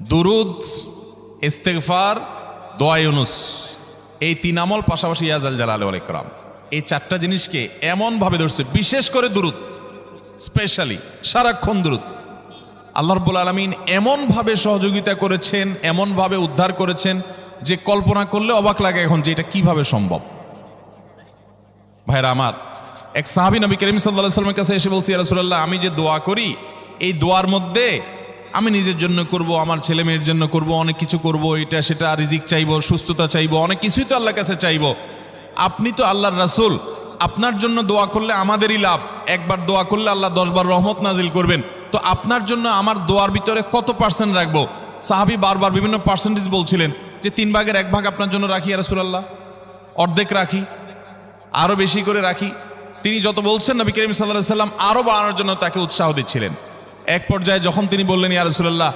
দুরুদ, ইস্তেগফার, দোয়া ইউনুস, এই তিন আমল পাশাপাশি ইয়াজাল জালাল ওয়াল ইকরাম, এই চারটা জিনিসকে এমনভাবে ধরছে, বিশেষ করে দুরুদ, স্পেশালি সারাক্ষণ দুরুদ। আল্লাহ রাব্বুল আলামিন এমনভাবে সহযোগিতা করেছেন, এমনভাবে উদ্ধার করেছেন যে কল্পনা করলে অবাক লাগে এখন যে এটা কিভাবে সম্ভব। ভাইরা আমার, এক সাহাবী নবী করিম সাল্লাল্লাহু আলাইহি ওয়াসাল্লামের কাছে এসে বলছি, ইয়া রাসূলুল্লাহ, আমি যে দোয়া করি এই দোয়ার মধ্যে আমি নিজের জন্য করব, আমার ছেলে মেয়ের জন্য করব, অনেক কিছু করব, এটা সেটা, রিজিক চাইবো, সুস্থতা চাইবো, অনেক কিছুই তো আল্লাহর কাছে চাইবো। আপনি তো আল্লাহর রাসূল, আপনার জন্য দোয়া করলে আমাদেরই লাভ, একবার দোয়া করলে আল্লাহ 10 বার রহমত নাজিল করবেন, তো আপনার জন্য আমার দোয়ার ভিতরে কত পার্সেন্ট রাখবো? সাহাবী বারবার বিভিন্ন পার্সেন্টেজ বলছিলেন যে 3 ভাগের 1 ভাগ আপনার জন্য রাখি ইয়া রাসূলুল্লাহ, অর্ধেক রাখি, আরো বেশি করে রাখি। তিনি যত বলছেন নবী করিম সাল্লাল্লাহু আলাইহি ওয়াসাল্লাম আরো বাড়ানোর জন্য তাকে উৎসাহ দিচ্ছিলেন। এক পর্যায়ে যখন তিনি বললেন, ইয়া রাসূলুল্লাহ,